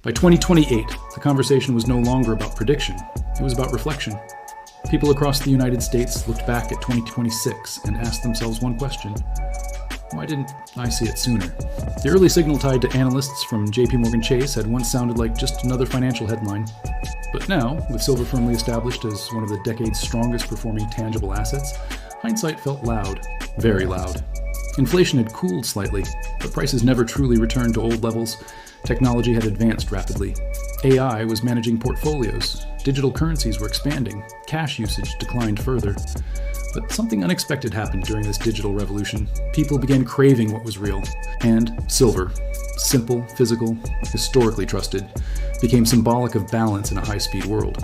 By 2028, the conversation was no longer about prediction. It was about reflection. People across the United States looked back at 2026 and asked themselves one question: why didn't I see it sooner? The early signal tied to analysts from JPMorgan Chase had once sounded like just another financial headline. But now, with silver firmly established as one of the decade's strongest performing tangible assets, hindsight felt loud, very loud. Inflation had cooled slightly, but prices never truly returned to old levels. Technology had advanced rapidly. AI was managing portfolios. Digital currencies were expanding. Cash usage declined further. But something unexpected happened during this digital revolution. People began craving what was real. And silver, simple, physical, historically trusted, became symbolic of balance in a high-speed world.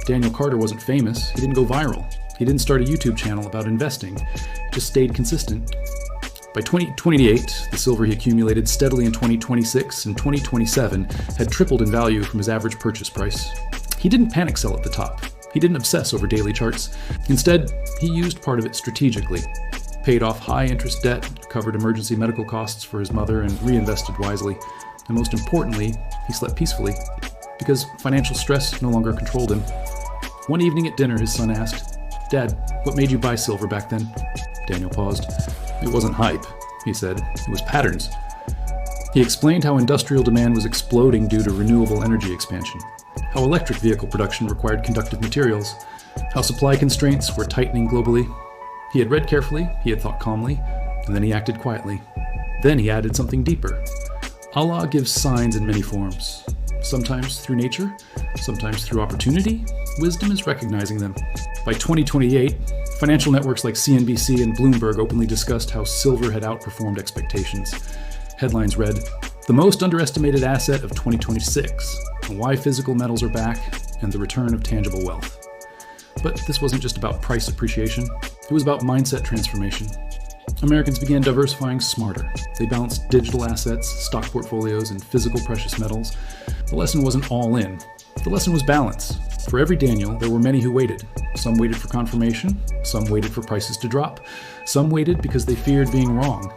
Daniel Carter wasn't famous. He didn't go viral. He didn't start a YouTube channel about investing. He just stayed consistent. By 2028, the silver he accumulated steadily in 2026 and 2027 had tripled in value from his average purchase price. He didn't panic sell at the top. He didn't obsess over daily charts. Instead, he used part of it strategically, paid off high-interest debt, covered emergency medical costs for his mother, and reinvested wisely. And most importantly, he slept peacefully, because financial stress no longer controlled him. One evening at dinner, his son asked, "Dad, what made you buy silver back then?" Daniel paused. "It wasn't hype," he said. "It was patterns." He explained how industrial demand was exploding due to renewable energy expansion, how electric vehicle production required conductive materials, how supply constraints were tightening globally. He had read carefully, he had thought calmly, and then he acted quietly. Then he added something deeper. Allah gives signs in many forms, sometimes through nature, sometimes through opportunity. Wisdom is recognizing them. By 2028, financial networks like CNBC and Bloomberg openly discussed how silver had outperformed expectations. Headlines read, "The most underestimated asset of 2026, why physical metals are back, and the return of tangible wealth." But this wasn't just about price appreciation. It was about mindset transformation. Americans began diversifying smarter. They balanced digital assets, stock portfolios, and physical precious metals. The lesson wasn't all in. The lesson was balance. For every Daniel, there were many who waited. Some waited for confirmation, some waited for prices to drop, some waited because they feared being wrong.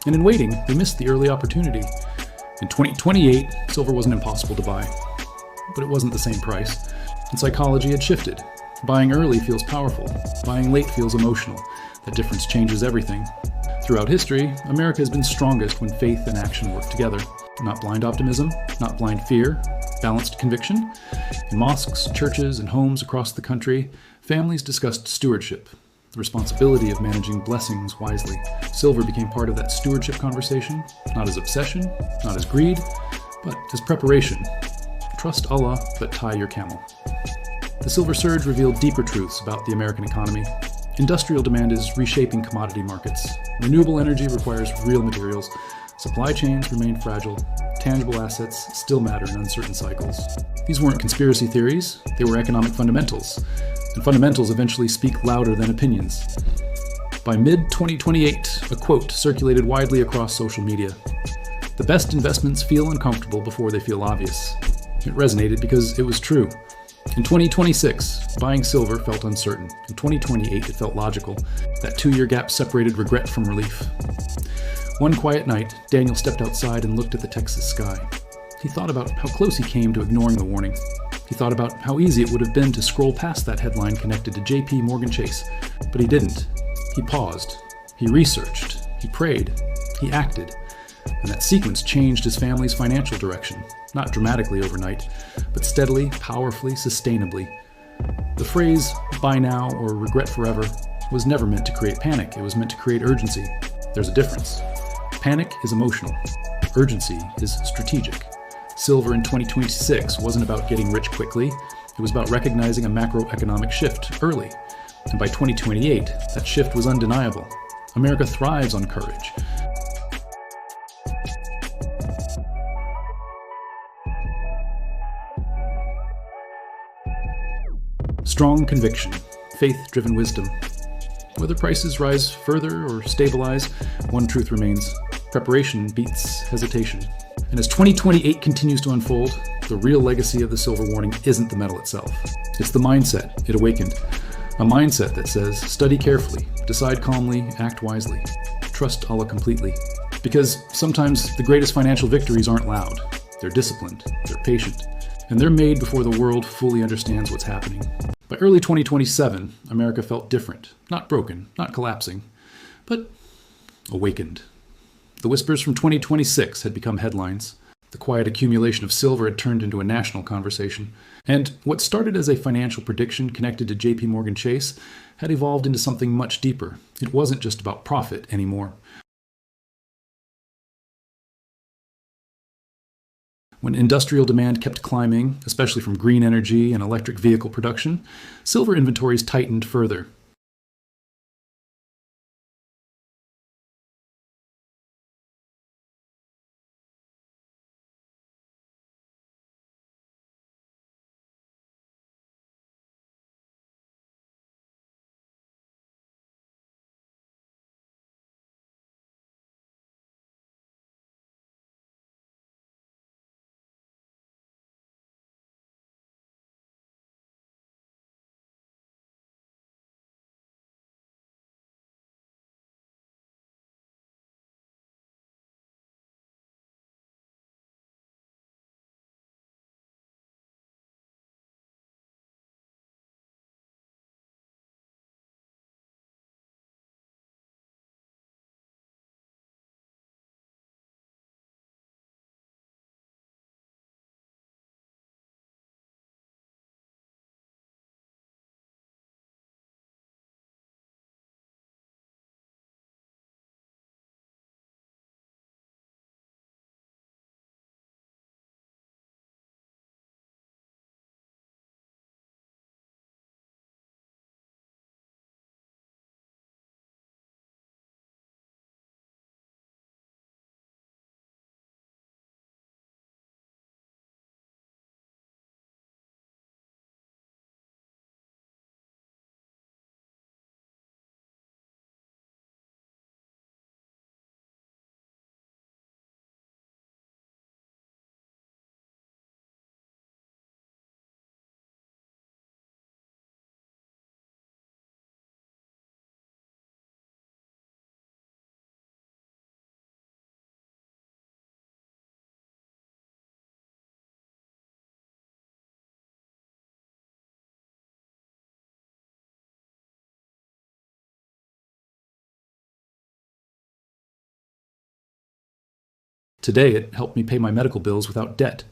And in waiting, they missed the early opportunity. In 2028, silver wasn't impossible to buy, but it wasn't the same price. And psychology had shifted. Buying early feels powerful. Buying late feels emotional. That difference changes everything. Throughout history, America has been strongest when faith and action work together. Not blind optimism, not blind fear, balanced conviction. In mosques, churches, and homes across the country, families discussed stewardship, the responsibility of managing blessings wisely. Silver became part of that stewardship conversation, not as obsession, not as greed, but as preparation. Trust Allah, but tie your camel. The silver surge revealed deeper truths about the American economy. Industrial demand is reshaping commodity markets. Renewable energy requires real materials. Supply chains remain fragile. Tangible assets still matter in uncertain cycles. These weren't conspiracy theories, they were economic fundamentals. And fundamentals eventually speak louder than opinions. By mid-2028, a quote circulated widely across social media. "The best investments feel uncomfortable before they feel obvious." It resonated because it was true. In 2026, buying silver felt uncertain. In 2028, it felt logical. That 2-year gap separated regret from relief. One quiet night, Daniel stepped outside and looked at the Texas sky. He thought about how close he came to ignoring the warning. He thought about how easy it would have been to scroll past that headline connected to JPMorgan Chase. But he didn't. He paused. He researched. He prayed. He acted. And that sequence changed his family's financial direction. Not dramatically overnight, but steadily, powerfully, sustainably. The phrase, "buy now or regret forever," was never meant to create panic. It was meant to create urgency. There's a difference. Panic is emotional. Urgency is strategic. Silver in 2026 wasn't about getting rich quickly. It was about recognizing a macroeconomic shift early. And by 2028, that shift was undeniable. America thrives on courage. Strong conviction, faith-driven wisdom. Whether prices rise further or stabilize, one truth remains: preparation beats hesitation. And as 2028 continues to unfold, the real legacy of the silver warning isn't the metal itself. It's the mindset it awakened. A mindset that says, study carefully, decide calmly, act wisely, trust Allah completely. Because sometimes the greatest financial victories aren't loud. They're disciplined, they're patient, and they're made before the world fully understands what's happening. By early 2027, America felt different, not broken, not collapsing, but awakened. The whispers from 2026 had become headlines. The quiet accumulation of silver had turned into a national conversation. And what started as a financial prediction connected to JPMorgan Chase had evolved into something much deeper. It wasn't just about profit anymore. When industrial demand kept climbing, especially from green energy and electric vehicle production, silver inventories tightened further. Today, it helped me pay my medical bills without debt.